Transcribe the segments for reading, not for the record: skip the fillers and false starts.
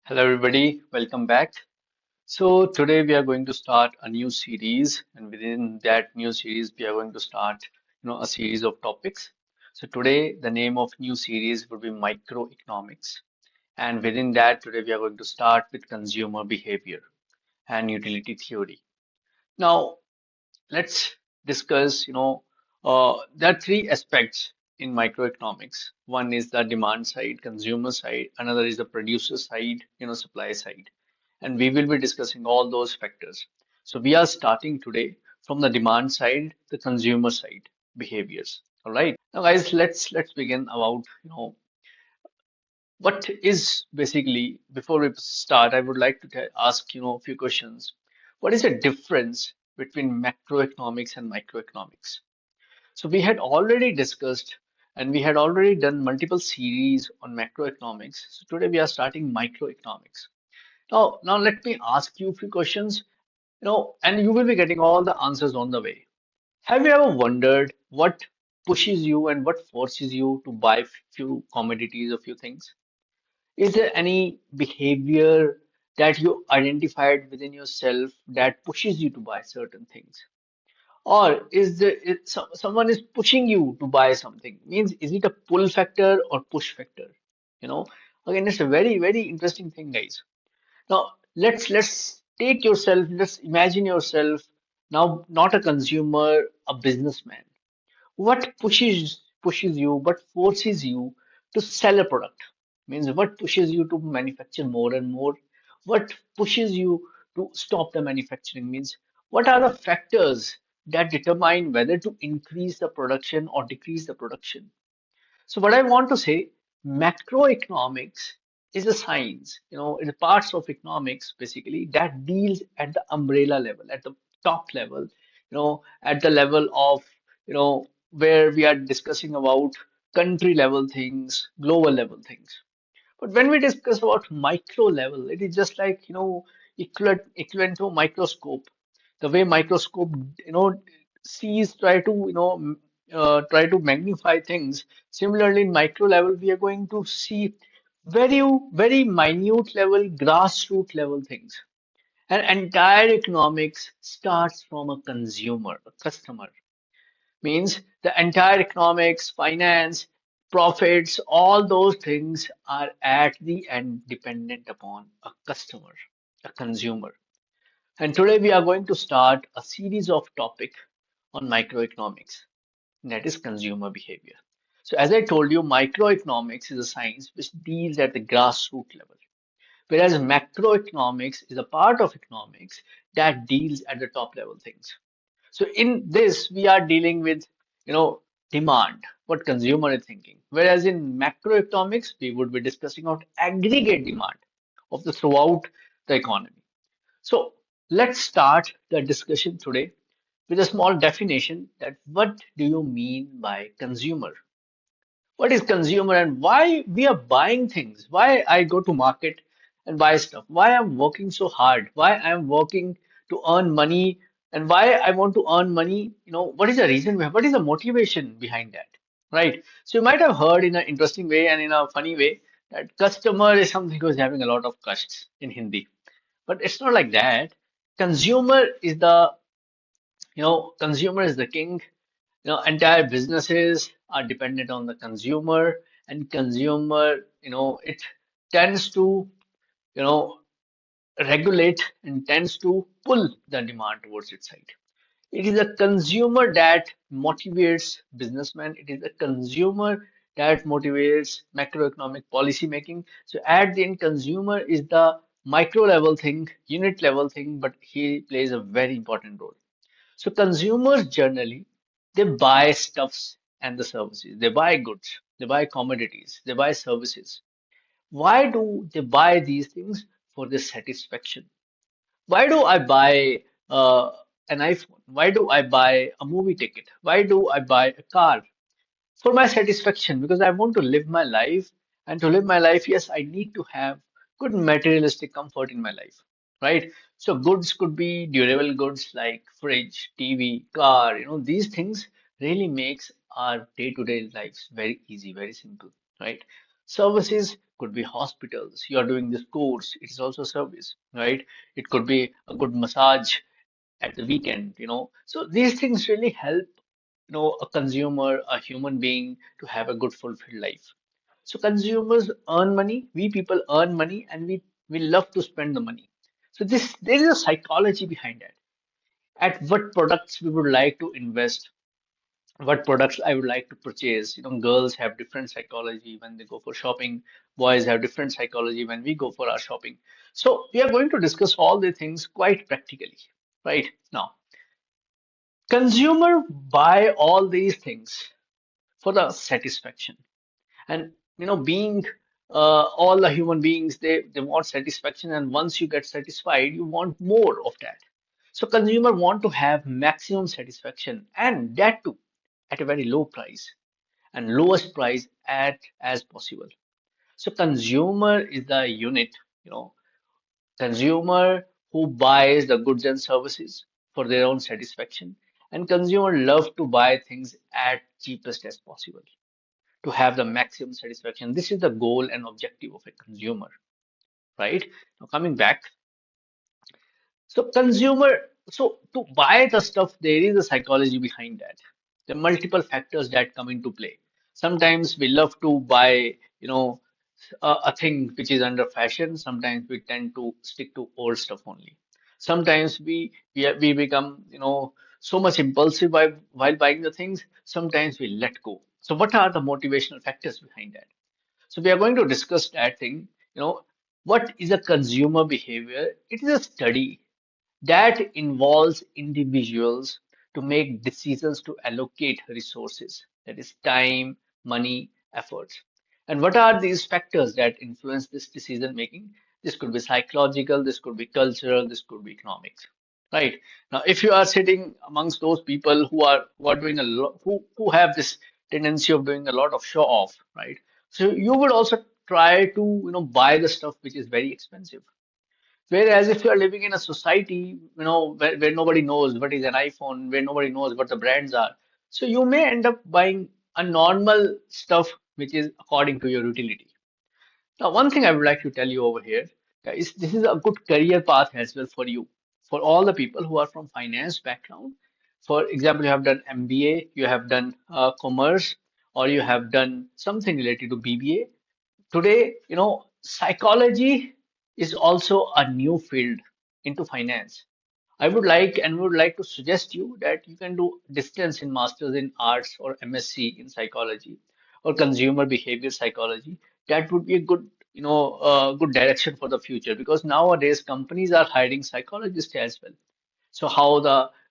Hello, everybody. Welcome back. So, today we are going to start a new series, and within that new series, we are going to start, a series of topics. So, today the name of new series would be microeconomics, and within that, today we are going to start with consumer behavior and utility theory. Now, let's discuss, there are three aspects in microeconomics. One is the demand side, consumer side, another is the producer side, supply side. And we will be discussing all those factors. So we are starting today from the demand side, the consumer side behaviors. All right. Now, guys, let's begin about, what is basically, before we start, I would like to ask, a few questions. What is the difference between macroeconomics and microeconomics? So we had already discussed and we had already done multiple series on macroeconomics. So today we are starting microeconomics. Now let me ask you a few questions, and you will be getting all the answers on the way. Have you ever wondered what pushes you and what forces you to buy few commodities or few things? Is there any behavior that you identified within yourself that pushes you to buy certain things? Or someone is pushing you to buy something? Means is it a pull factor or push factor? You know, Again, it's a very, very interesting thing, guys. Now let's take yourself, let's imagine yourself now not a consumer, a businessman. What pushes you, what forces you to sell a product? Means what pushes you to manufacture more and more? What pushes you to stop the manufacturing? Means what are the factors that determine whether to increase the production or decrease the production? So what I want to say, macroeconomics is a science, it's parts of economics basically that deals at the umbrella level, at the top level, at the level of, where we are discussing about country level things, global level things. But when we discuss about micro level, it is just like, equivalent to a microscope. The way microscope, sees, try to magnify things. Similarly, in micro level, we are going to see very, very minute level, grassroots level things. And entire economics starts from a consumer, a customer. Means the entire economics, finance, profits, all those things are at the end dependent upon a customer, a consumer. And today we are going to start a series of topic on microeconomics, that is consumer behavior. So as I told you, microeconomics is a science which deals at the grassroots level, whereas macroeconomics is a part of economics that deals at the top level things. So in this, we are dealing with, you know, demand, what consumer is thinking. Whereas in macroeconomics, we would be discussing about aggregate demand of the throughout the economy. So let's start the discussion today with a small definition that what do you mean by consumer? What is consumer and why we are buying things? Why I go to market and buy stuff? Why I'm working so hard? Why I'm working to earn money and why I want to earn money? What is the reason? What is the motivation behind that? Right? So you might have heard in an interesting way and in a funny way that customer is something who's having a lot of costs in Hindi. But it's not like that. Consumer is the, consumer is the king. Entire businesses are dependent on the consumer, and consumer, it tends to, you know, regulate and tends to pull the demand towards its side. It is the consumer that motivates businessmen. It is the consumer that motivates macroeconomic policy making. So at the end, consumer is the micro level thing, unit level thing, but he plays a very important role. So consumers generally, they buy stuffs and the services. They buy goods, they buy commodities, they buy services. Why do they buy these things? For the satisfaction. Why do I buy an iPhone? Why do I buy a movie ticket? Why do I buy a car? For my satisfaction, because I want to live my life. And to live my life, yes, I need to have good materialistic comfort in my life, right? So goods could be durable goods like fridge, TV, car, these things really makes our day-to-day lives very easy, very simple, right? Services could be hospitals. You are doing this course, it is also service, right? It could be a good massage at the weekend, So these things really help, a consumer, a human being to have a good fulfilled life. So consumers earn money, we people earn money, and we love to spend the money. So there is a psychology behind that. At what products we would like to invest, what products I would like to purchase. Girls have different psychology when they go for shopping. Boys have different psychology when we go for our shopping. So we are going to discuss all the things quite practically, right? Now, consumer buy all these things for the satisfaction. And being all the human beings, they want satisfaction, and once you get satisfied, you want more of that. So consumer want to have maximum satisfaction, and that too at a very low price, and lowest price at as possible. So consumer is the unit, you know, consumer who buys the goods and services for their own satisfaction, and consumer love to buy things at cheapest as possible to have the maximum satisfaction. This is the goal and objective of a consumer, right? Now coming back, so consumer, so to buy the stuff, there is a psychology behind that. There are multiple factors that come into play. Sometimes we love to buy, a thing which is under fashion. Sometimes we tend to stick to old stuff only. Sometimes we become, so much impulsive while buying the things. Sometimes we let go. So what are the motivational factors behind that? So we are going to discuss that thing. What is a consumer behavior? It is a study that involves individuals to make decisions to allocate resources, that is time, money, efforts. And what are these factors that influence this decision making? This could be psychological, this could be cultural, this could be economics. Right. Now, if you are sitting amongst those people who are doing a lot, who have this tendency of doing a lot of show off, right? So you would also try to, buy the stuff which is very expensive. Whereas if you are living in a society, where nobody knows what is an iPhone, where nobody knows what the brands are, so you may end up buying a normal stuff which is according to your utility. Now, one thing I would like to tell you over here is this is a good career path as well for you, for all the people who are from finance background. For example, you have done MBA, you have done commerce, or you have done something related to BBA. Today, psychology is also a new field into finance. I would like to suggest you that you can do distance in masters in arts or MSc in psychology or consumer behavior psychology. That would be a good, good direction for the future, because nowadays companies are hiring psychologists as well. So how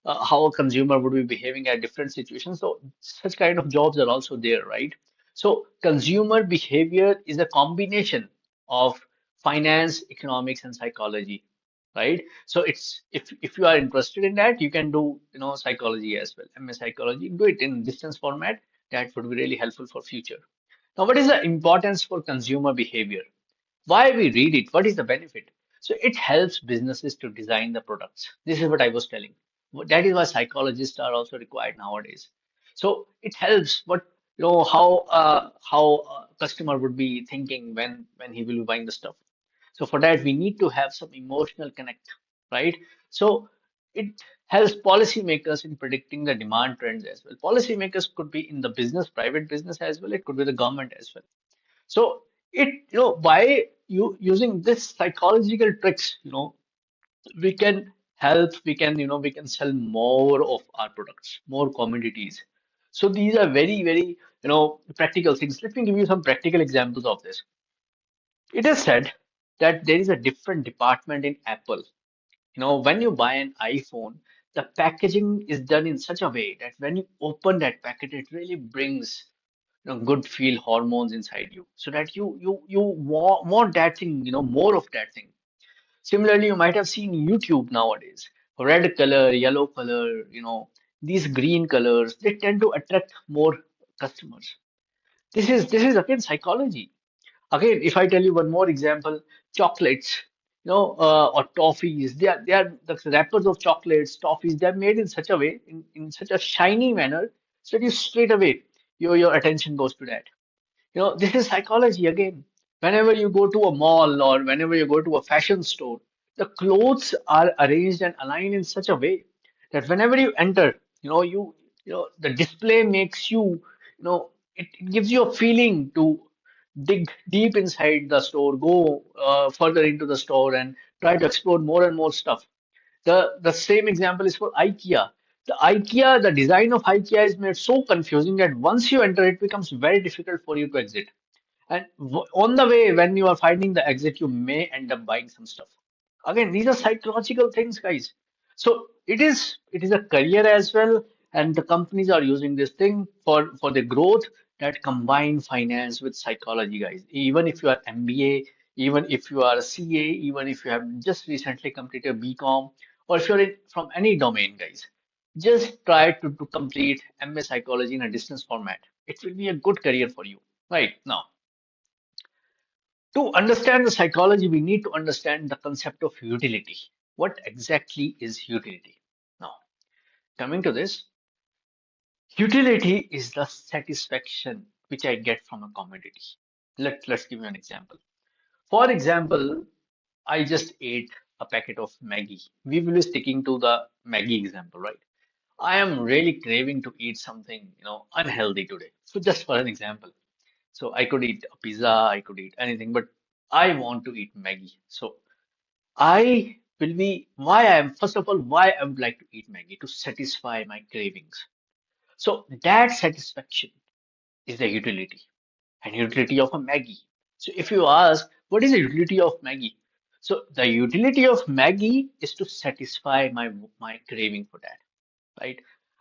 a consumer would be behaving at different situations. So such kind of jobs are also there, right? So consumer behavior is a combination of finance, economics, and psychology, right? So it's if you are interested in that, you can do psychology as well, MS psychology. Do it in distance format. That would be really helpful for future. Now, what is the importance for consumer behavior? Why we read it? What is the benefit? So it helps businesses to design the products. This is what I was telling. That is why psychologists are also required nowadays. So it helps what how customer would be thinking when he will be buying the stuff. So for that we need to have some emotional connect, right? So it helps policymakers in predicting the demand trends as well. Policymakers could be in the business, private business as well. It could be the government as well. So by using this psychological tricks, we can help, we can sell more of our products, more commodities. So these are very, very, practical things. Let me give you some practical examples of this. It is said that there is a different department in Apple. When you buy an iPhone, the packaging is done in such a way that when you open that packet, it really brings good feel hormones inside you, so that you want that thing, more of that thing. Similarly, you might have seen YouTube nowadays. Red color, yellow color, these green colors, they tend to attract more customers. This is again psychology. Again, if I tell you one more example, chocolates, or toffees, they are the wrappers of chocolates, toffees. They're made in such a way, in such a shiny manner, so that you straight away your attention goes to that. This is psychology again. Whenever you go to a mall or whenever you go to a fashion store, the clothes are arranged and aligned in such a way that whenever you enter, the display makes you, it gives you a feeling to dig deep inside the store, go further into the store and try to explore more and more stuff. The same example is for IKEA. The design of IKEA is made so confusing that once you enter, it becomes very difficult for you to exit. And on the way, when you are finding the exit, you may end up buying some stuff. Again, these are psychological things, guys. So it is a career as well, and the companies are using this thing for the growth that combine finance with psychology, guys. Even if you are MBA, even if you are a CA, even if you have just recently completed BCom, or if you're from any domain, guys, just try to complete MA psychology in a distance format. It will be a good career for you. Right now, to understand the psychology, we need to understand the concept of utility. What exactly is utility? Now, coming to this, utility is the satisfaction which I get from a commodity. Let's give you an example. For example, I just ate a packet of Maggie. We will be sticking to the Maggie example, right? I am really craving to eat something, unhealthy today. So just for an example. So I could eat a pizza, I could eat anything, but I want to eat Maggie. So I will be why I am first of all why I would like to eat Maggie to satisfy my cravings. So that satisfaction is the utility and utility of a Maggie. So if you ask what is the utility of Maggie? So the utility of Maggie is to satisfy my craving for that, right?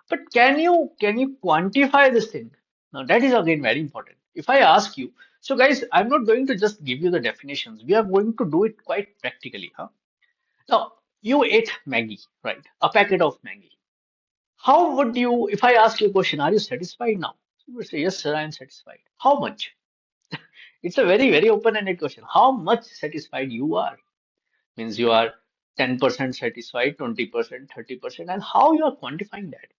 But can you quantify this thing? Now that is again very important. If I ask you, so guys, I'm not going to just give you the definitions. We are going to do it quite practically, huh? Now, you ate Maggie, right? A packet of Maggie. How would you, if I ask you a question, are you satisfied now? You would say, yes, sir, I am satisfied. How much? It's a very, very open-ended question. How much satisfied you are? Means you are 10% satisfied, 20%, 30%, and how you are quantifying that?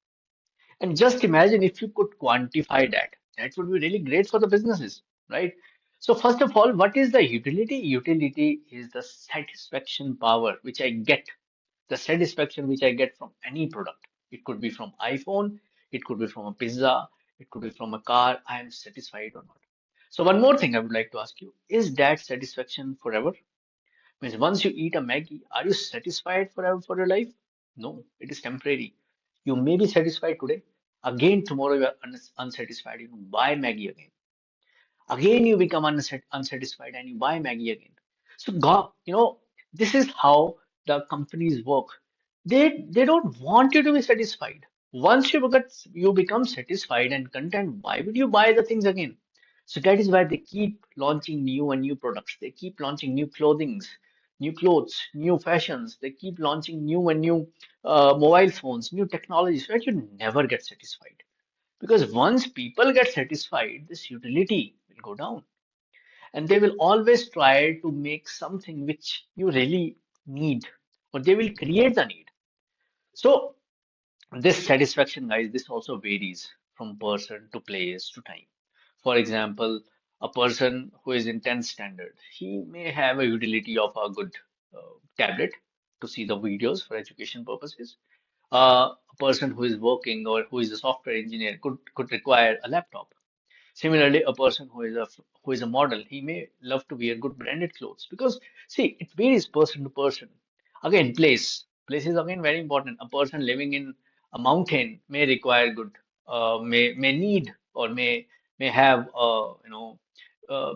And just imagine if you could quantify that. That would be really great for the businesses, right? So first of all, what is the utility? Utility is the satisfaction power which I get, the satisfaction which I get from any product. It could be from iPhone, it could be from a pizza, it could be from a car. I am satisfied or not. So one more thing I would like to ask you, is that satisfaction forever? Means once you eat a Maggie, are you satisfied forever for your life? No, it is temporary. You may be satisfied today. Again, tomorrow you are unsatisfied. You buy Maggie again. Again, you become unsatisfied and you buy Maggie again. So, God, this is how the companies work. They don't want you to be satisfied. Once you become satisfied and content, why would you buy the things again? So that is why they keep launching new and new products. They keep launching new clothings, new clothes, new fashions. They keep launching new and new mobile phones, new technologies, so that you never get satisfied. Because once people get satisfied, this utility will go down. And they will always try to make something which you really need, or they will create the need. So, this satisfaction, guys, this also varies from person to place to time. For example, a person who is in 10th standard, he may have a utility of a good tablet to see the videos for education purposes. A person who is working or who is a software engineer could require a laptop. Similarly, a person who is a model, he may love to wear good branded clothes because see, it varies person to person. Again, place is again very important. A person living in a mountain may require good, may need or may have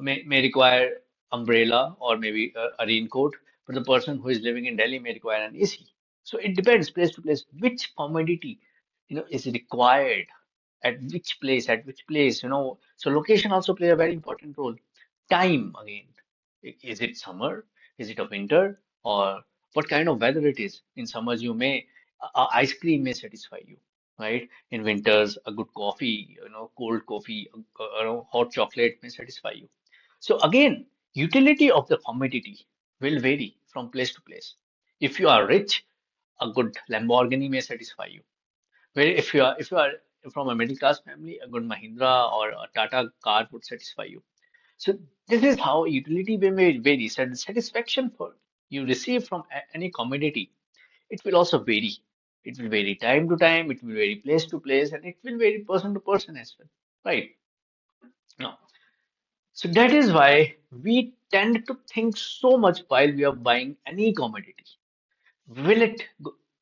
may require umbrella or maybe a raincoat. But the person who is living in Delhi may require an AC. So it depends place to place which commodity is required at which place, so location also play a very important role. Time again, is it summer, is it a winter, or what kind of weather it is? In summers you may ice cream may satisfy you, right? In winters a good coffee, cold coffee, hot chocolate may satisfy you. So again, utility of the commodity will vary from place to place. If you are rich, a good Lamborghini may satisfy you. Where if you are from a middle class family, a good Mahindra or a Tata car would satisfy you. So this is how utility may vary. So the satisfaction for you receive from any commodity, it will also vary. It will vary time to time, it will vary place to place, and it will vary person to person as well. Right? No. So that is why we tend to think so much while we are buying any commodity. Will it,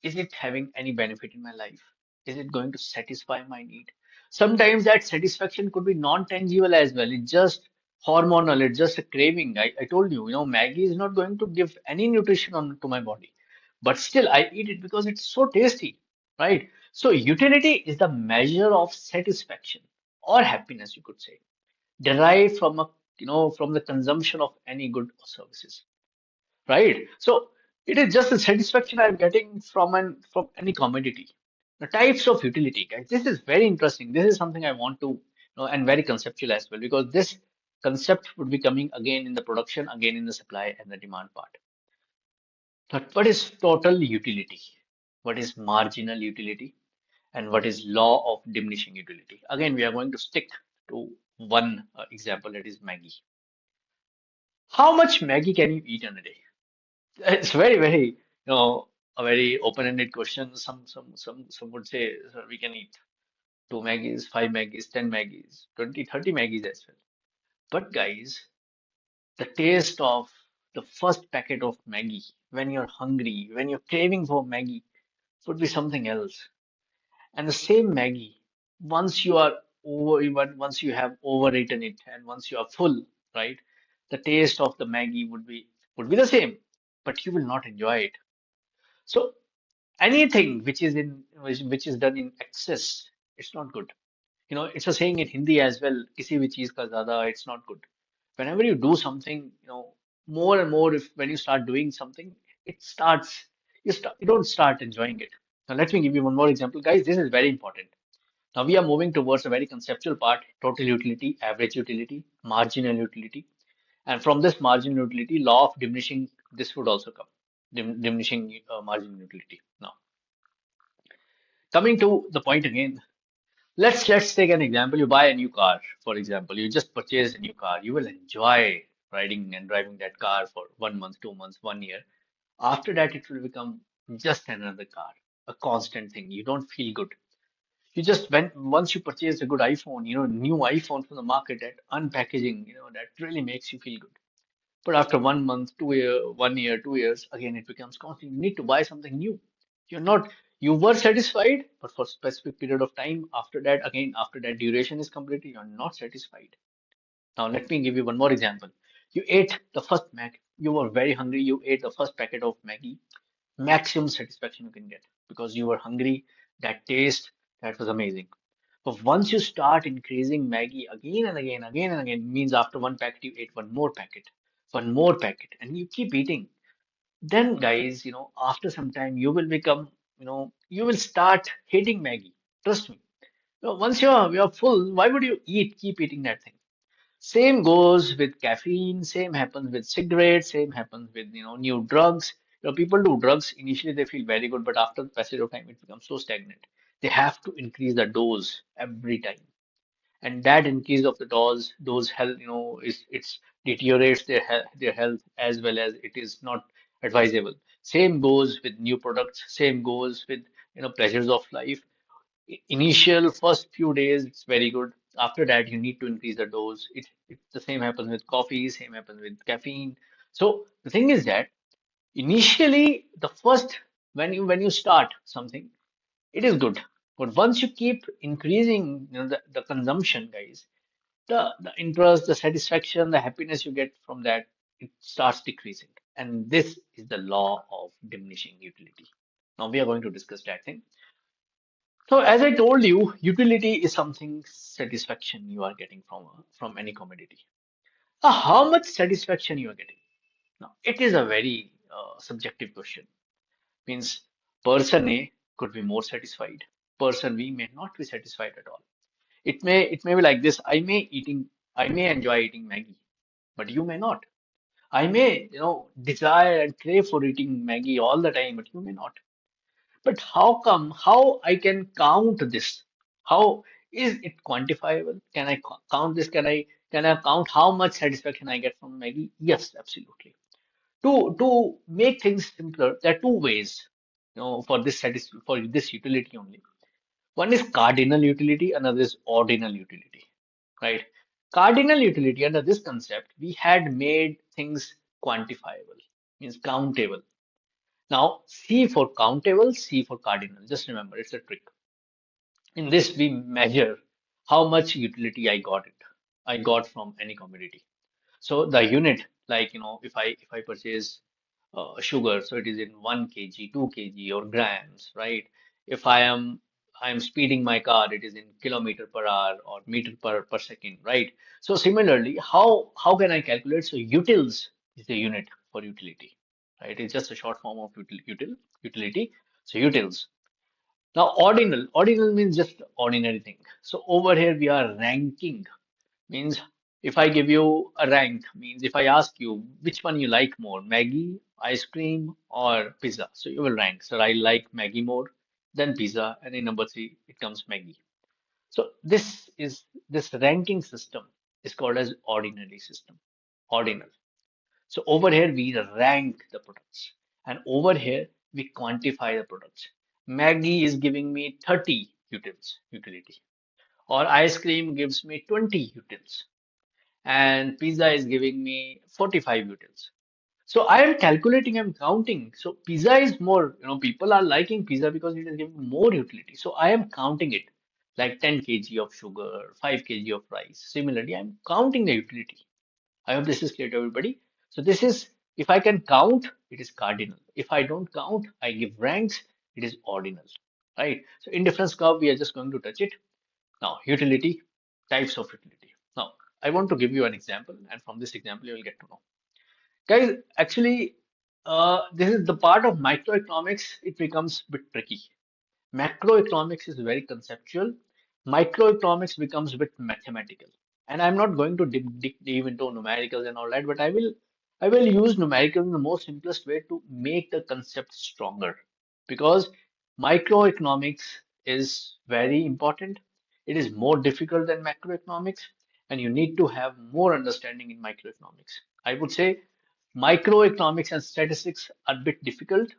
is it having any benefit in my life? Is it going to satisfy my need? Sometimes that satisfaction could be non-tangible as well. It's just hormonal. It's just a craving. I told you, Maggie is not going to give any nutrition to my body, but still I eat it because it's so tasty, right? So utility is the measure of satisfaction or happiness, you could say, derived from from the consumption of any good or services, right? So it is just the satisfaction I'm getting from any commodity. The types of utility, guys. This is very interesting. This is something I want to, and very conceptual as well, because this concept would be coming again in the production, again in the supply and the demand part. But what is total utility? What is marginal utility? And what is law of diminishing utility? Again, we are going to stick to one example, that is Maggie. How much Maggie can you eat in a day? It's very, a very open-ended question. Some would say, "Sir, we can eat two Maggies, five Maggies, 10 Maggies, 20, 30 Maggies as well." But guys, the taste of the first packet of Maggie when you're hungry, when you're craving for Maggie, would be something else. And the same Maggie, once you are once you have overeaten it and once you are full, right? The taste of the Maggie would be the same, but you will not enjoy it. So anything which is done in excess, it's not good. It's a saying in Hindi as well, किसी भी चीज का ज़्यादा, it's not good. Whenever you do something, more and more, if when you start doing something, it starts, you don't start enjoying it. Now let me give you one more example, guys. This is very important. Now we are moving towards a very conceptual part: total utility, average utility, marginal utility. And from this marginal utility, law of diminishing, this would also come. Diminishing marginal utility. Now, coming to the point again, let's take an example. You buy a new car, for example. You just purchase a new car. You will enjoy riding and driving that car for 1 month, 2 months, 1 year. After that, it will become just another car, a constant thing. You don't feel good. You just once you purchase a good iPhone, new iPhone from the market, that unpackaging, that really makes you feel good. But after 1 month, 2 year, 1 year, 2 years, again it becomes constant. You need to buy something new. You're not, you were satisfied, but for specific period of time. After that, again, after that duration is completed, you're not satisfied. Now let me give you one more example. You ate the first Mac. You were very hungry. You ate the first packet of Maggie. Maximum satisfaction you can get because you were hungry. That taste, that was amazing. But once you start increasing Maggie again and again, means after one packet, you ate one more packet, and you keep eating. Then, guys, after some time, you will become, you will start hating Maggie. Trust me. Once you're full, why would you keep eating that thing? Same goes with caffeine, same happens with cigarettes, same happens with, new drugs. People do drugs, initially they feel very good, but after the passage of time, it becomes so stagnant. They have to increase the dose every time. And that increase of the dose health, is it's deteriorates their health as well as it is not advisable. Same goes with new products, same goes with, pleasures of life. Initial first few days, it's very good. After that, you need to increase the dose. It the same happens with coffee, same happens with caffeine. So the thing is that initially, the first when you start something, it is good. But once you keep increasing, the consumption, guys, the interest, the satisfaction, the happiness you get from that, it starts decreasing. And this is the law of diminishing utility. Now we are going to discuss that thing. So as I told you, utility is something satisfaction you are getting from any commodity. How much satisfaction you are getting? Now it is a very subjective question. Means person A could be more satisfied. Person B may not be satisfied at all. It may be like this. I may enjoy eating Maggie, but you may not. I may, desire and crave for eating Maggie all the time, but you may not. But how I can count this? How is it quantifiable? Can I count this? Can I count how much satisfaction I get from Maggie? Yes, absolutely. To make things simpler, there are two ways, for this utility only. One is cardinal utility, another is ordinal utility, right? Cardinal utility, under this concept, we had made things quantifiable, means countable. Now, C for countable, C for cardinal. Just remember, it's a trick. In this, we measure how much utility I got from any commodity. So the unit, like if I purchase sugar, so it is in 1 kg, 2 kg, or grams, right? If I am speeding my car, it is in kilometer per hour or meter per second, right? So similarly, how can I calculate? So utils is the unit for utility, right? It's just a short form of utility. So utils. Now ordinal means just ordinary thing. So over here we are ranking, means if I give you a rank, means if I ask you which one you like more, Maggie, ice cream, or pizza. So you will rank. So I like Maggie more than pizza, and in number three it comes Maggie. So this ranking system is called as ordinary system. Ordinal. So over here we rank the products, and over here we quantify the products. Maggie is giving me 30 utility, or ice cream gives me 20 utils, and pizza is giving me 45 utils. So I am calculating, I'm counting. So pizza is more, people are liking pizza because it is giving more utility. So I am counting it like 10 kg of sugar, 5 kg of rice. Similarly, I'm counting the utility. I hope this is clear to everybody. So this is, if I can count, it is cardinal. If I don't count, I give ranks, it is ordinal, right? So indifference curve, we are just going to touch it. Now, utility, types of utility. Now, I want to give you an example, and from this example, you will get to know. Guys, actually, this is the part of microeconomics, it becomes a bit tricky. Macroeconomics is very conceptual. Microeconomics becomes a bit mathematical. And I'm not going to dig into numericals and all that, but I will use numericals in the most simplest way to make the concept stronger. Because microeconomics is very important. It is more difficult than macroeconomics, and you need to have more understanding in microeconomics. I would say microeconomics and statistics are a bit difficult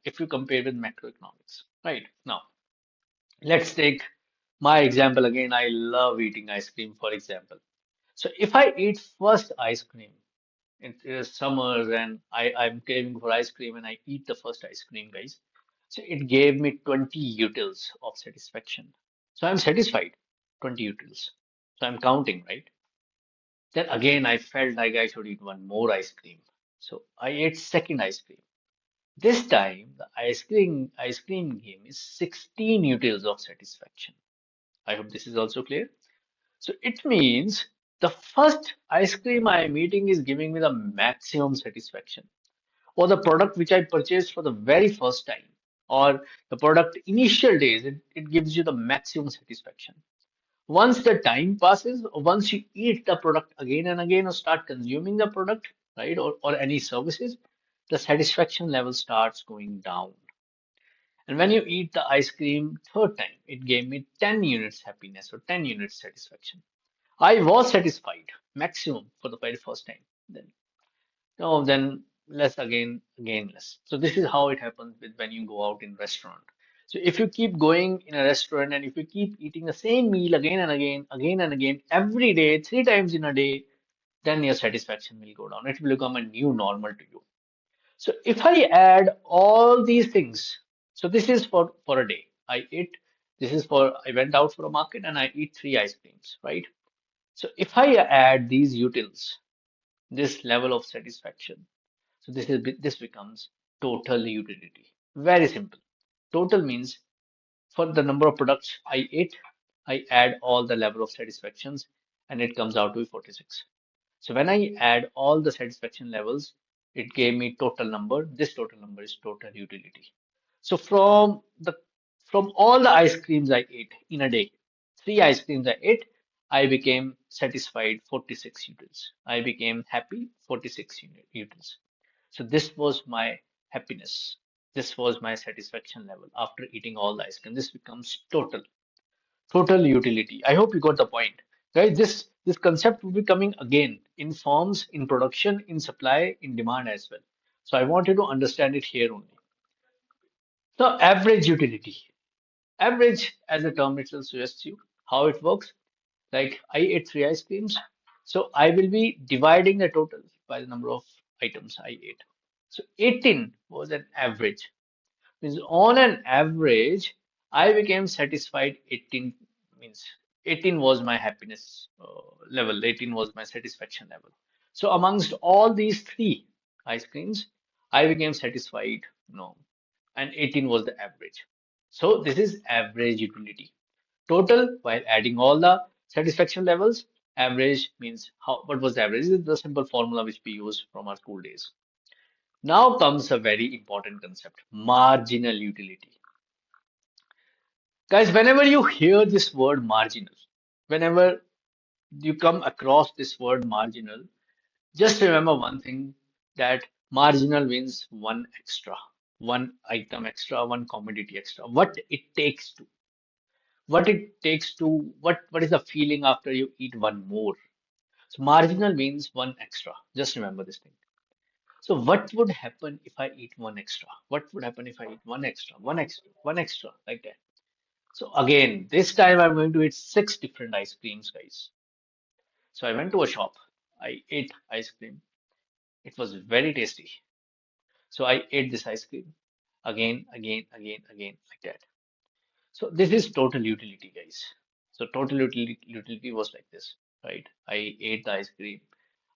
if you compare with macroeconomics. Right. Now, let's take my example again. I love eating ice cream, for example. So if I eat first ice cream, it is summers and I'm craving for ice cream and I eat the first ice cream, guys. So it gave me 20 utils of satisfaction. So I'm satisfied, 20 utils. So I'm counting, right? Then again, I felt like I should eat one more ice cream. So I ate second ice cream. This time, the ice cream gave me 16 utils of satisfaction. I hope this is also clear. So it means the first ice cream I am eating is giving me the maximum satisfaction, or the product which I purchased for the very first time, or the product initial days, it gives you the maximum satisfaction. Once the time passes, or once you eat the product again and again, or start consuming the product, right, or any services, the satisfaction level starts going down. And when you eat the ice cream third time, it gave me 10 units happiness or 10 units satisfaction. I was satisfied, maximum for the very first time. Then, no, then less again less. So this is how it happens with when you go out in restaurant. So if you keep going in a restaurant and if you keep eating the same meal again and again, every day, 3 times in a day, then your satisfaction will go down. It will become a new normal to you. So if I add all these things, so this is for a day. I went out for a market and I eat three ice creams, right? So if I add these utils, this level of satisfaction, so this becomes total utility. Very simple. Total means for the number of products I ate, I add all the level of satisfactions and it comes out to be 46. So when I add all the satisfaction levels, it gave me total number. This total number is total utility. So from all the ice creams I ate in a day, three ice creams I ate, I became satisfied 46 utils. I became happy 46 utils. So this was my happiness. This was my satisfaction level after eating all the ice cream. This becomes total. Total utility. I hope you got the point. Guys, this concept will be coming again in forms, in production, in supply, in demand as well. So I want you to understand it here only. So average utility. Average as a term itself suggests you how it works. Like I ate three ice creams, so I will be dividing the total by the number of items I ate. So 18 was an average. Means on an average, I became satisfied 18 means 18 was my happiness level, 18 was my satisfaction level. So amongst all these three ice creams, I became satisfied, and 18 was the average. So this is average utility. Total, while adding all the satisfaction levels, average means how, what was the average? This is the simple formula which we use from our school days. Now comes a very important concept, marginal utility. Guys, whenever you hear this word marginal, whenever you come across this word marginal, just remember one thing, that marginal means one extra, one item extra, one commodity extra. What is the feeling after you eat one more? So marginal means one extra. Just remember this thing. So what would happen if I eat one extra? What would happen if I eat one extra, one extra, one extra, like that? So again, this time I'm going to eat six different ice creams, guys. So I went to a shop. I ate ice cream. It was very tasty. So I ate this ice cream again, again, again, again, like that. So this is total utility, guys. So total utility was like this, right? I ate the ice cream.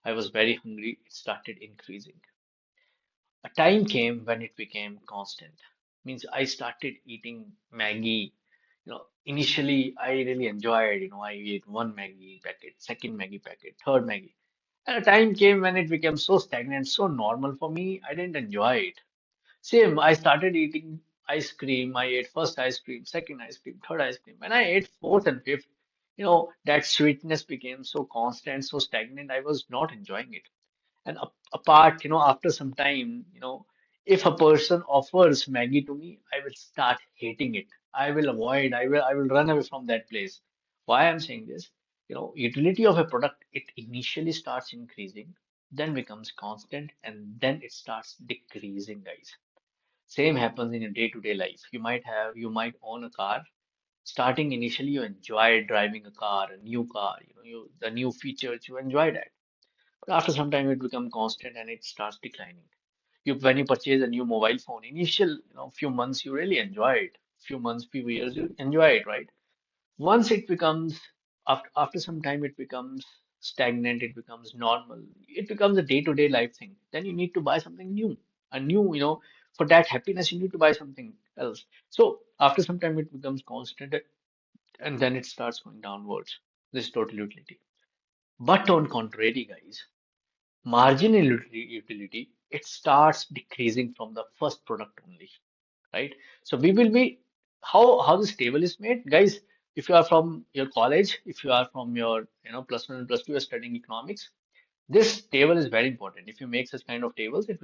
I was very hungry. It started increasing. A time came when it became constant. Means I started eating Maggie. Initially I really enjoyed, I ate one Maggie packet, second Maggie packet, third Maggie. And a time came when it became so stagnant, so normal for me, I didn't enjoy it. Same, I started eating ice cream. I ate first ice cream, second ice cream, third ice cream. When I ate fourth and fifth, that sweetness became so constant, so stagnant, I was not enjoying it. And apart, after some time, if a person offers Maggie to me, I will start hating it. I will avoid, I will run away from that place. Why I'm saying this? Utility of a product, it initially starts increasing, then becomes constant, and then it starts decreasing, guys. Same happens in your day-to-day life. You might own a car. Starting initially, you enjoy driving a car, a new car, the new features, you enjoy that. But after some time, it becomes constant and it starts declining. When you purchase a new mobile phone, initial, few months, you really enjoy it. Few months, few years, you enjoy it, right? Once it becomes, after some time, it becomes stagnant, it becomes normal, it becomes a day-to-day life thing. Then you need to buy something new, a new, for that happiness, you need to buy something else. So after some time, it becomes constant and then it starts going downwards. This is total utility. But on contrary, guys, marginal utility, it starts decreasing from the first product only, right? So we will be, how this table is made, guys. If you are from your college, if you are from your plus one and plus two, you're studying economics. This table is very important. If you make such kind of tables, it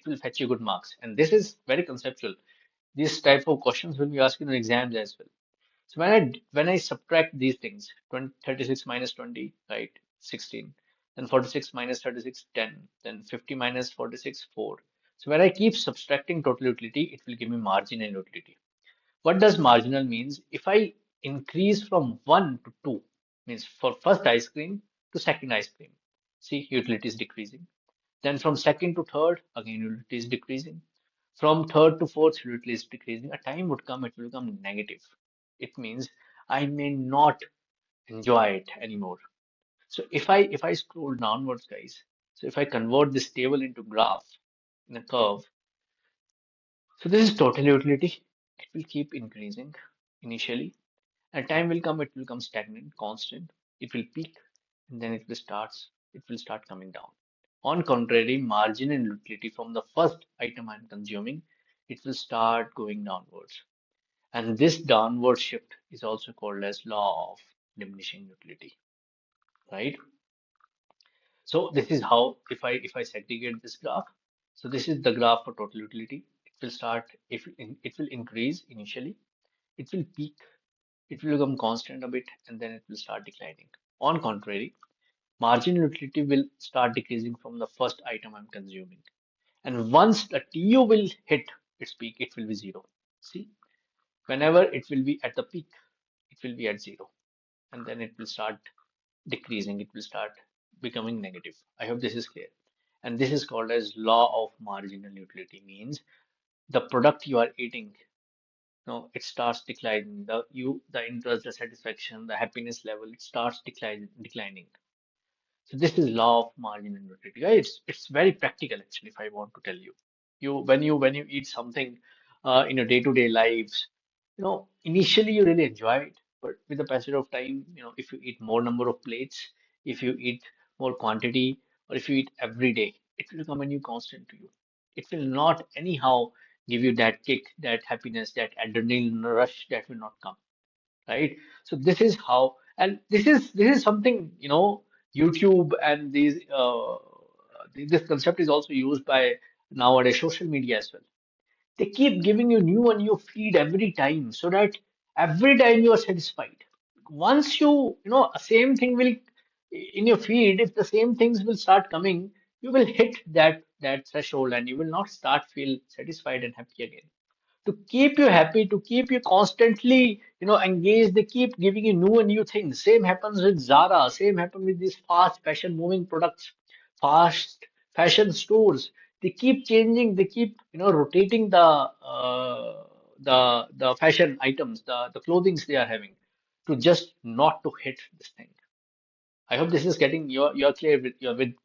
will fetch you good marks. And this is very conceptual. These type of questions will be asked in exams as well. So when I subtract these things, 20, 36 minus 20, right, 16, then 46 minus 36, 10, then 50 minus 46, 4. So when I keep subtracting total utility, it will give me marginal utility. What does marginal means? If I increase from 1 to 2, means for first ice cream to second ice cream, see, utility is decreasing. Then from second to third, again, utility is decreasing. From third to fourth, utility is decreasing. A time would come, it will become negative. It means I may not enjoy it anymore. So if I scroll downwards, guys, so if I convert this table into graph in a curve, so this is total utility. It will keep increasing initially. A time will come, it will come stagnant, constant. It will peak, and then it will start coming down. On contrary, margin and utility from the first item I'm consuming, it will start going downwards. And this downward shift is also called as law of diminishing utility, right? So this is how, if I segregate this graph, so this is the graph for total utility. It will start, if it will increase initially, it will peak, It will become constant a bit and then it will start declining. On contrary, marginal utility will start decreasing from the first item I'm consuming. And once the TU will hit its peak, it will be zero. See, whenever it will be at the peak, it will be at zero. And then it will start decreasing, it will start becoming negative. I hope this is clear. And this is called as law of marginal utility, means the product you are eating, it starts declining. The interest, the satisfaction, the happiness level, it starts declining. So this is law of marginal utility. Guys, it's very practical actually. If I want to tell you, when you eat something in your day-to-day lives, initially you really enjoy it, but with the passage of time, if you eat more number of plates, if you eat more quantity, or if you eat every day, it will become a new constant to you. It will not anyhow give you that kick, that happiness, that adrenaline rush that will not come, right? So this is how, and this is something, YouTube and this concept is also used by nowadays social media as well. They keep giving you new and new feed every time, so that every time you are satisfied. Once same thing will in your feed, if the same things will start coming, you will hit that threshold and you will not start feel satisfied and happy again. To keep you happy, to keep you constantly, engaged, they keep giving you new and new things. Same happens with Zara, same happens with these fast fashion moving products, fast fashion stores. They keep changing, they keep, rotating the fashion items, the clothings they are having, to just not to hit this thing. I hope this is getting you're clear with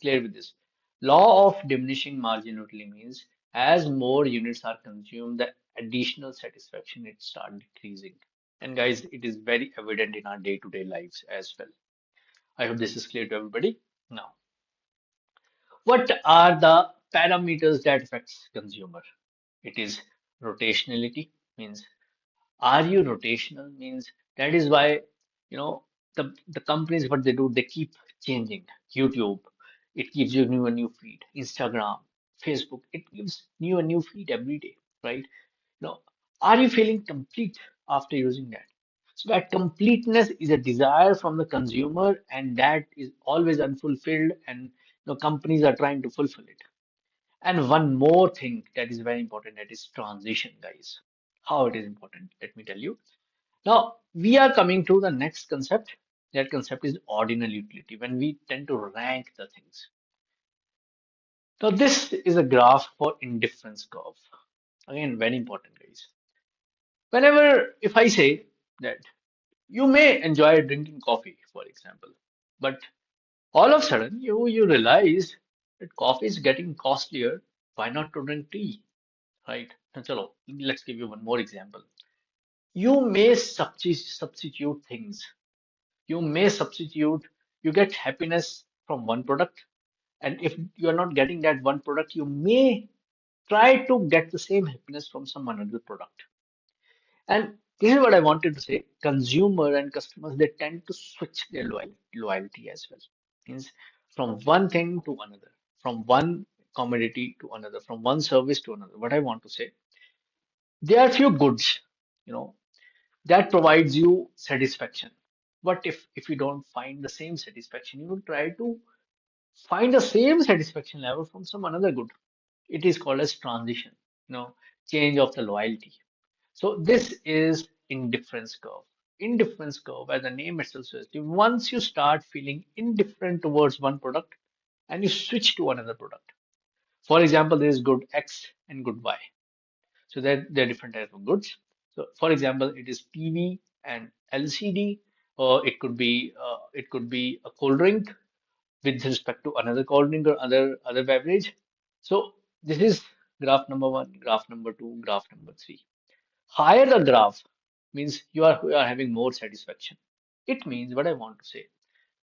clear with this. Law of diminishing margin utility means as more units are consumed, the additional satisfaction it start decreasing. And guys, it is very evident in our day-to-day lives as well. I hope this is clear to everybody. Now, what are the parameters that affects consumer? It is rotationality, means are you rotational, means that is why the companies, what they do, they keep changing. YouTube, it gives you new and new feed. Instagram, Facebook, it gives new and new feed every day, right? Are you feeling complete after using that? So that completeness is a desire from the consumer, and that is always unfulfilled, and companies are trying to fulfill it. And one more thing that is very important, that is transition, guys. How it is important, let me tell you. Now, we are coming to the next concept. That concept is ordinal utility, when we tend to rank the things. Now, this is a graph for indifference curve. Again, very important, guys. Whenever, if I say that you may enjoy drinking coffee, for example, but all of a sudden you realize that coffee is getting costlier. Why not to drink tea, right? And chalo, let's give you one more example. You may substitute things. You may substitute, you get happiness from one product, and if you are not getting that one product, you may try to get the same happiness from some another product. And this is what I wanted to say. Consumer and customers, they tend to switch their loyalty as well. Means from one thing to another, from one commodity to another, from one service to another. What I want to say, there are few goods, you know, that provides you satisfaction. What if you don't find the same satisfaction, you will try to find the same satisfaction level from some another good. It is called as transition, you know, change of the loyalty. So this is indifference curve. Indifference curve, as the name itself says, once you start feeling indifferent towards one product and you switch to another product. For example, there is good X and good Y. So there are different types of goods. So for example, it is TV and LCD, or it could be a cold drink with respect to another cold drink or other beverage. So this is graph number one, graph number two, graph number three. Higher the graph means you are having more satisfaction. It means what I want to say.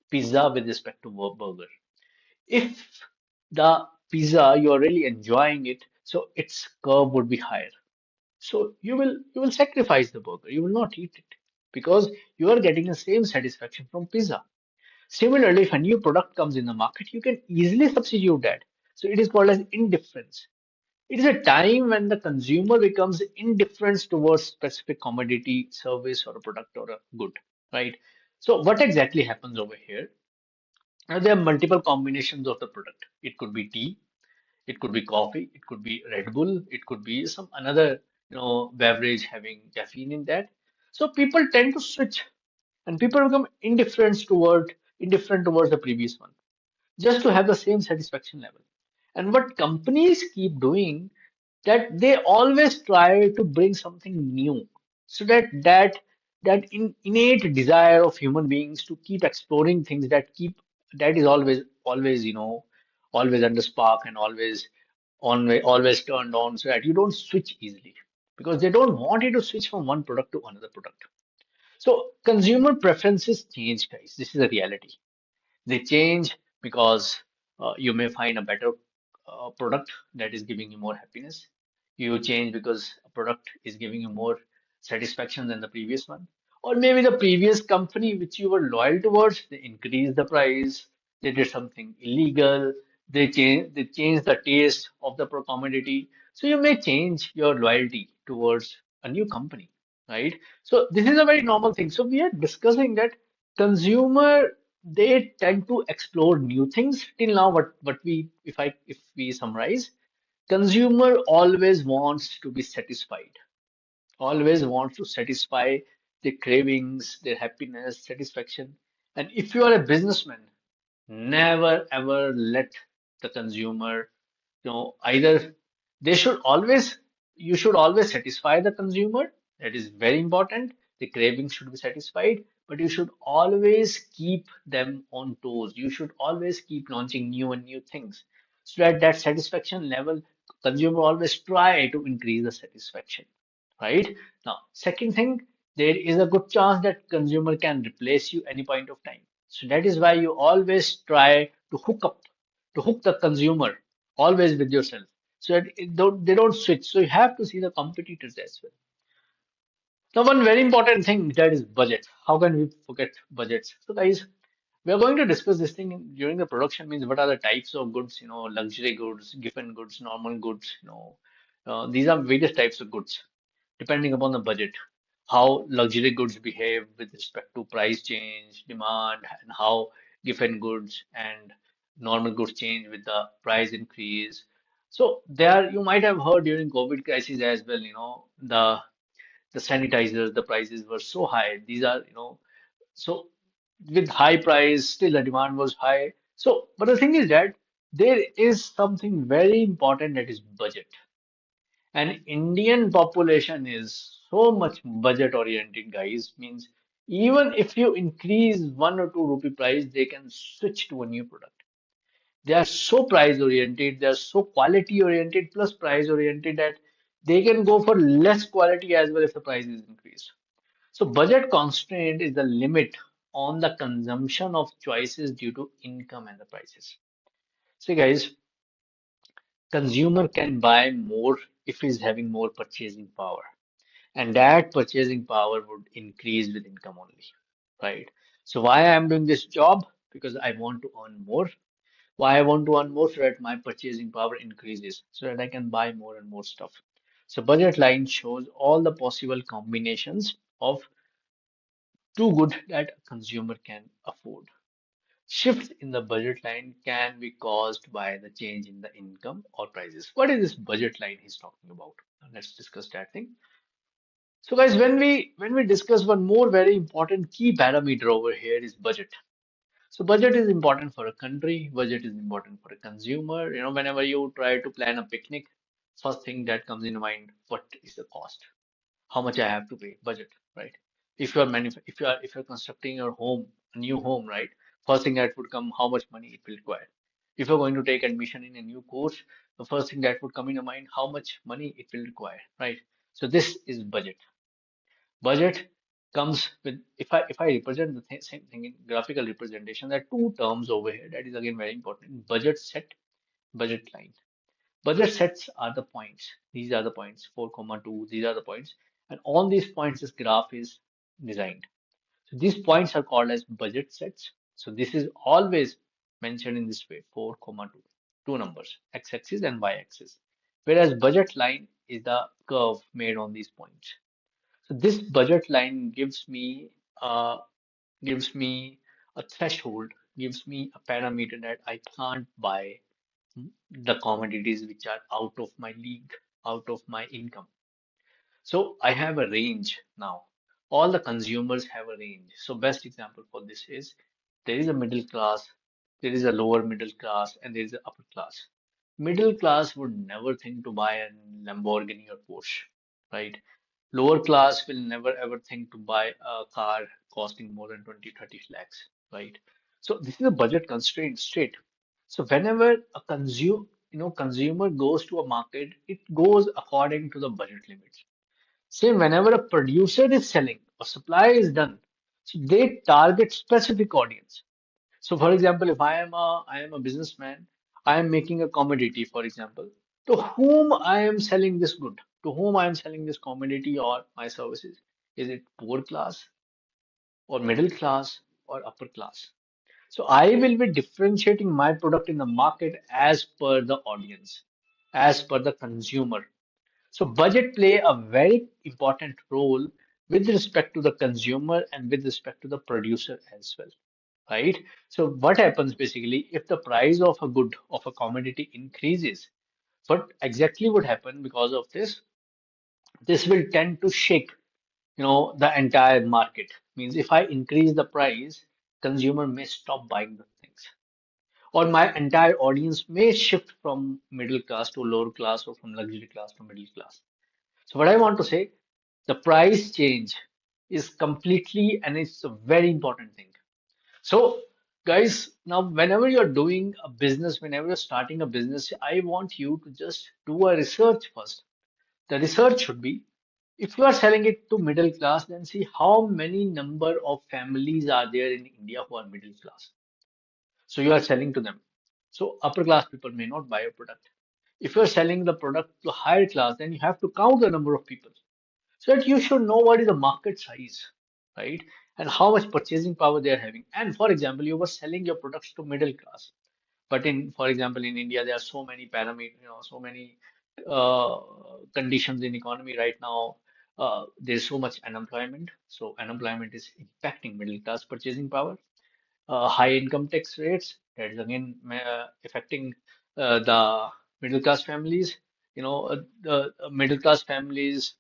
Pizza with respect to burger. If the pizza you are really enjoying it, so its curve would be higher. So you will sacrifice the burger. You will not eat it because you are getting the same satisfaction from pizza. Similarly, if a new product comes in the market, you can easily substitute that. So it is called as indifference. It is a time when the consumer becomes indifferent towards specific commodity, service, or a product or a good, right? So what exactly happens over here? Now, there are multiple combinations of the product. It could be tea, it could be coffee, it could be Red Bull, it could be some another, beverage having caffeine in that. So people tend to switch and people become indifferent towards the previous one just to have the same satisfaction level. And what companies keep doing, that they always try to bring something new, so that innate desire of human beings to keep exploring things, that is always always under spark and always turned on, so that you don't switch easily, because they don't want you to switch from one product to another product. So consumer preferences change, guys. This is a reality. They change because you may find a better product that is giving you more happiness. You change because a product is giving you more satisfaction than the previous one. Or maybe the previous company which you were loyal towards, they increased the price, they did something illegal, they changed the taste of the commodity. So you may change your loyalty towards a new company, right? So this is a very normal thing. So we are discussing that consumer, they tend to explore new things. Till now, what we if we summarize, consumer always wants to be satisfied, always wants to satisfy their cravings, their happiness, satisfaction. And if you are a businessman, never ever let the consumer, either they should always, you should always satisfy the consumer. That is very important. The cravings should be satisfied, but you should always keep them on toes. You should always keep launching new and new things, so that that satisfaction level, consumer always try to increase the satisfaction, right? Now, second thing, there is a good chance that consumer can replace you any point of time. So that is why you always try to hook the consumer always with yourself, so that they don't switch. So you have to see the competitors as well. Now, one very important thing, that is budget. How can we forget budgets? So, guys, we are going to discuss this thing during the production. Means what are the types of goods? Luxury goods, given goods, normal goods. These are various types of goods depending upon the budget. How luxury goods behave with respect to price change, demand, and how given goods and normal goods change with the price increase. So there, you might have heard during COVID crisis as well. The sanitizers, the prices were so high. These are, so with high price, still the demand was high. So, but the thing is that there is something very important, that is budget. And Indian population is so much budget oriented, guys. Means even if you increase 1 or 2 rupee price, they can switch to a new product. They are so price oriented, they are so quality oriented plus price oriented, that they can go for less quality as well if the price is increased. So budget constraint is the limit on the consumption of choices due to income and the prices. So guys, consumer can buy more if he's having more purchasing power, and that purchasing power would increase with income only, right? So why I'm doing this job? Because I want to earn more. Why I want to earn more? So that my purchasing power increases, so that I can buy more and more stuff. So budget line shows all the possible combinations of too good that a consumer can afford. Shifts in the budget line can be caused by the change in the income or prices. What is this budget line he's talking about? Now let's discuss that thing. So guys, when we discuss one more very important key parameter over here is budget. So budget is important for a country, budget is important for a consumer. Whenever you try to plan a picnic, first thing that comes in mind, what is the cost? How much I have to pay, budget, right? If you're constructing your home, a new home, right? First thing that would come, how much money it will require. If you're going to take admission in a new course, the first thing that would come in your mind, how much money it will require, right? So this is budget. Budget comes with, if I represent the same thing in graphical representation, there are two terms over here that is again very important: budget set, budget line. Budget sets are the points. These are the points, 4, 2. These are the points. And on these points, this graph is designed. So these points are called as budget sets. So this is always mentioned in this way, 4, 2. Two numbers, x-axis and y-axis. whereas budget line is the curve made on these points. So this budget line uh, gives me a threshold, gives me a parameter that I can't buy the commodities which are out of my league, out of my income. So I have a range now. All the consumers have a range. So best example for this is there is a middle class, there is a lower middle class, and there is an upper class. Middle class would never think to buy a Lamborghini or Porsche, right? Lower class will never ever think to buy a car costing more than 20, 30 lakhs, right? So this is a budget constraint state. So whenever a consumer goes to a market, it goes according to the budget limits. Same whenever a producer is selling or supply is done, so they target specific audience. So for example, if I am a businessman, I am making a commodity, for example, to whom I am selling this good, to whom I am selling this commodity or my services. Is it poor class or middle class or upper class? So I will be differentiating my product in the market as per the audience, as per the consumer. So budget play a very important role with respect to the consumer and with respect to the producer as well, right? So what happens basically if the price of a good of a commodity increases, what exactly would happen because of this? This will tend to shake, the entire market. Means if I increase the price, consumer may stop buying the things, or my entire audience may shift from middle class to lower class or from luxury class to middle class. So what I want to say, the price change is completely and it's a very important thing. So guys, now whenever you're doing a business, whenever you're starting a business, I want you to just do a research first. The research should be, if you are selling it to middle class, then see how many number of families are there in India who are middle class. So you are selling to them. So upper class people may not buy your product. If you're selling the product to higher class, then you have to count the number of people so that you should know what is the market size, right? And how much purchasing power they are having. And for example, you were selling your products to middle class, but for example, in India, there are so many parameters, so many uh, conditions in economy right now. There's so much unemployment, so unemployment is impacting middle class purchasing power. High income tax rates, that is again affecting the middle class families. The middle class families,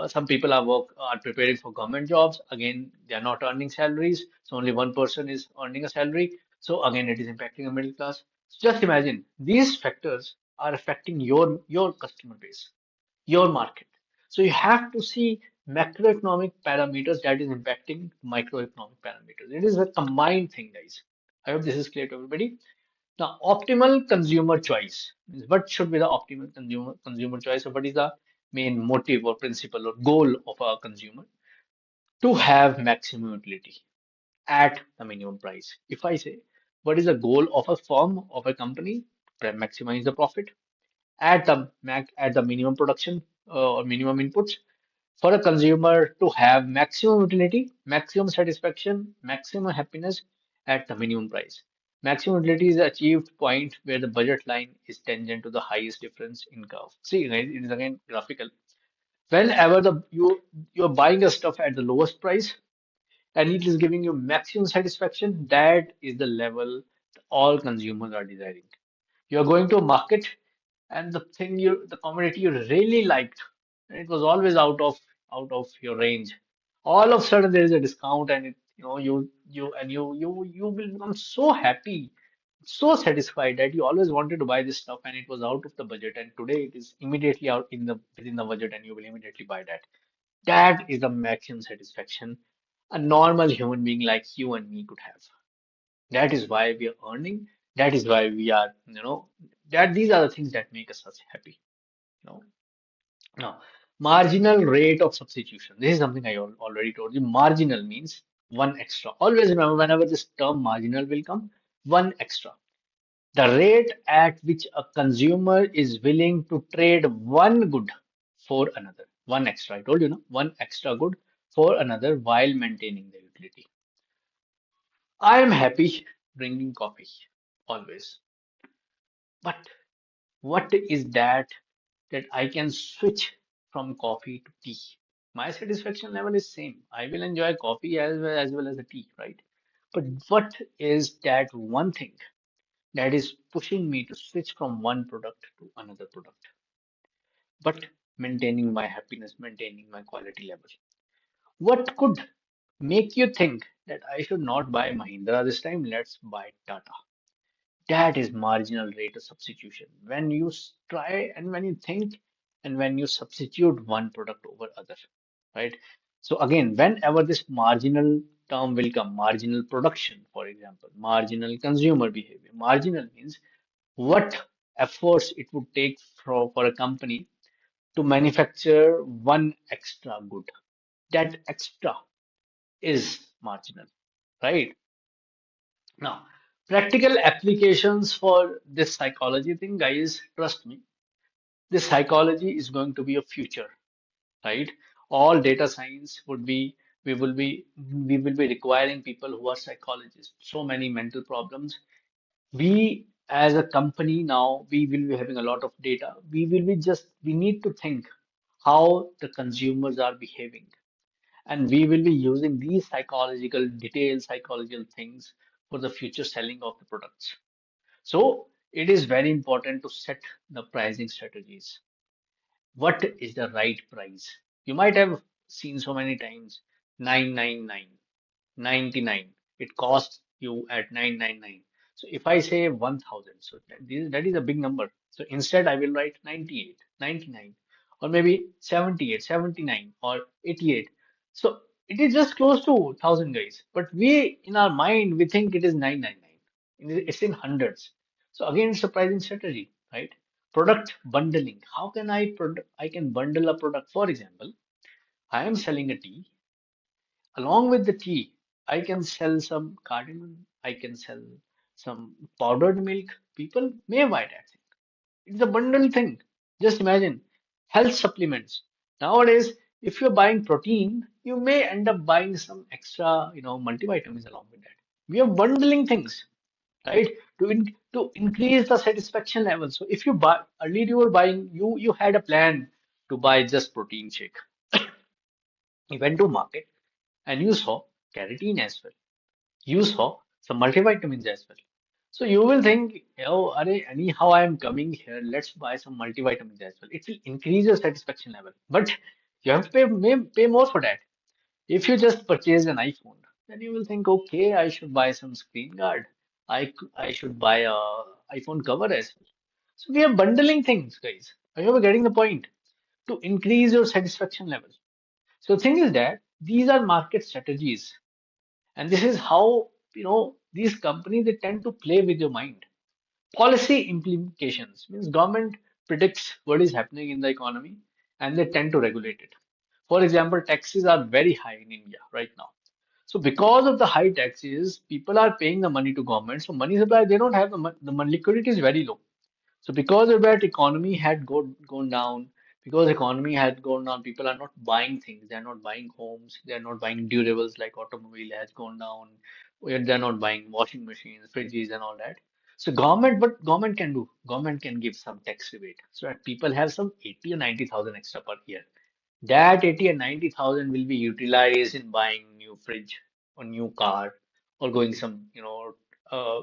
some people are preparing for government jobs. Again, they are not earning salaries, so only one person is earning a salary. So again, it is impacting the middle class. So just imagine these factors are affecting your customer base, your market. So you have to see macroeconomic parameters that is impacting microeconomic parameters. It is a combined thing, guys. I hope this is clear to everybody. Now, optimal consumer choice. What should be the optimal consumer choice, or what is the main motive or principle or goal of a consumer? To have maximum utility at the minimum price. If I say, what is the goal of a firm, of a company? Maximize the profit at the minimum production or minimum inputs for a consumer to have maximum utility, maximum satisfaction, maximum happiness at the minimum price. Maximum utility is the achieved point where the budget line is tangent to the highest difference in curve. See, guys, it is again graphical. Whenever you're buying a stuff at the lowest price and it is giving you maximum satisfaction, that is the level all consumers are desiring. You're going to a market and the commodity you really liked, and it was always out of your range. All of a sudden there is a discount and you will become so happy, so satisfied that you always wanted to buy this stuff and it was out of the budget and today it is immediately out within the budget and you will immediately buy that. That is the maximum satisfaction a normal human being like you and me could have. That is why we are earning. That is why we are, that these are the things that make us happy. You know. Now, marginal rate of substitution. This is something I already told you. Marginal means one extra. Always remember whenever this term marginal will come, one extra. The rate at which a consumer is willing to trade one good for another. One extra. I told you, no, one extra good for another while maintaining the utility. I am happy drinking coffee always. But what is that? that I can switch from coffee to tea. My satisfaction level is same. I will enjoy coffee as well as the tea, right? But what is that one thing that is pushing me to switch from one product to another product, but maintaining my happiness, maintaining my quality level? What could make you think that I should not buy Mahindra this time? Let's buy Tata. That is marginal rate of substitution. When you try and when you think and when you substitute one product over other, right? So again, whenever this marginal term will come, marginal production, for example, marginal consumer behavior. Marginal means what efforts it would take for a company to manufacture one extra good. That extra is marginal, right? Now, practical applications for this psychology thing, guys, trust me, this psychology is going to be a future, right? All data science would be, we will be requiring people who are psychologists. So many mental problems. We, as a company now, we will be having a lot of data. We need to think how the consumers are behaving, and we will be using these psychological details, psychological things for the future selling of the products. So it is very important to set the pricing strategies. What is the right price? You might have seen so many times 999, 99. It costs you at 999. So if I say 1000, so that is a big number. So instead I will write 98, 99, or maybe 78, 79, or 88. So it is just close to 1000, guys. But we, in our mind, we think it is 999. It's in hundreds. So again, it's a pricing strategy, right? Product bundling. How can I can bundle a product? For example, I am selling a tea. Along with the tea, I can sell some cardamom, I can sell some powdered milk. People may buy that thing. It's a bundle thing. Just imagine health supplements. Nowadays, if you're buying protein, you may end up buying some extra, multivitamins along with that. We are bundling things, right? To increase the satisfaction level. So if you buy earlier, you were buying, you had a plan to buy just protein shake. You went to market and you saw keratin as well. You saw some multivitamins as well. So you will think, oh, anyhow I am coming here, let's buy some multivitamins as well. It will increase your satisfaction level. But you have to pay more for that. If you just purchase an iPhone, then you will think, okay, I should buy some screen guard. I should buy a iPhone cover as well. So we are bundling things, guys. Are you getting the point? To increase your satisfaction level. So the thing is that these are market strategies, and this is how, these companies, they tend to play with your mind. Policy implications means government predicts what is happening in the economy and they tend to regulate it. For example, taxes are very high in India right now. So because of the high taxes, people are paying the money to government. So money supply, they don't have the money, liquidity is very low. So because of that, economy had gone down. Because economy had gone down, people are not buying things. They are not buying homes. They are not buying durables like automobile has gone down. They're not buying washing machines, fridges, and all that. So what government can do? Government can give some tax rebate so that people have some 80 or 90,000 extra per year. That 80 and 90,000 will be utilized in buying new fridge or new car or going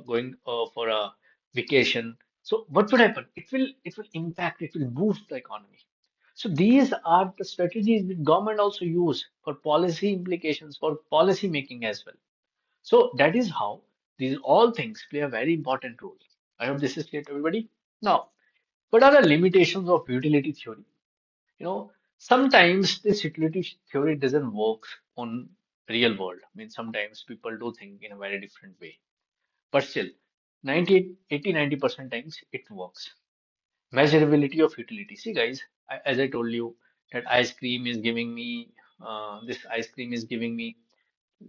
going for a vacation. So what would happen? It will impact, it will boost the economy. So these are the strategies that government also use for policy implications, for policy making as well. So that is how these all things play a very important role. I hope this is clear to everybody. Now, what are the limitations of utility theory? Sometimes this utility theory doesn't work on real world. I mean, sometimes people do think in a very different way. But still, 90, 80, 90% times it works. Measurability of utility. See, guys, as I told you, that ice cream is giving me, this ice cream is giving me,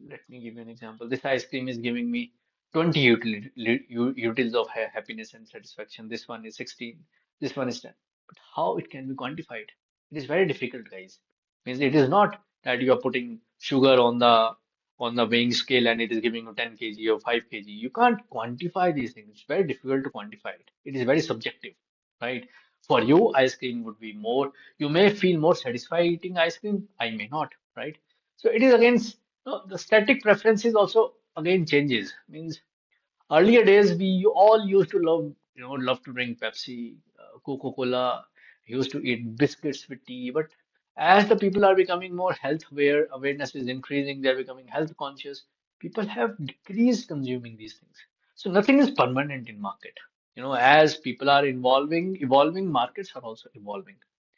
let me give you an example. This ice cream is giving me 20 utils of happiness and satisfaction. This one is 16. This one is 10. But how it can be quantified? It is very difficult, guys. Means it is not that you are putting sugar on the weighing scale and it is giving you 10 kg or 5 kg. You can't quantify these things. It's very difficult to quantify it. It is very subjective, right? For you, ice cream would be more, you may feel more satisfied eating ice cream, I may not, right? So it is again, the static preferences also again changes. Means earlier days, we all used to love to drink Pepsi, Coca-Cola, used to eat biscuits with tea. But as the people are becoming more health aware, awareness is increasing, they're becoming health conscious, people have decreased consuming these things. So nothing is permanent in market. As people are evolving, markets are also evolving.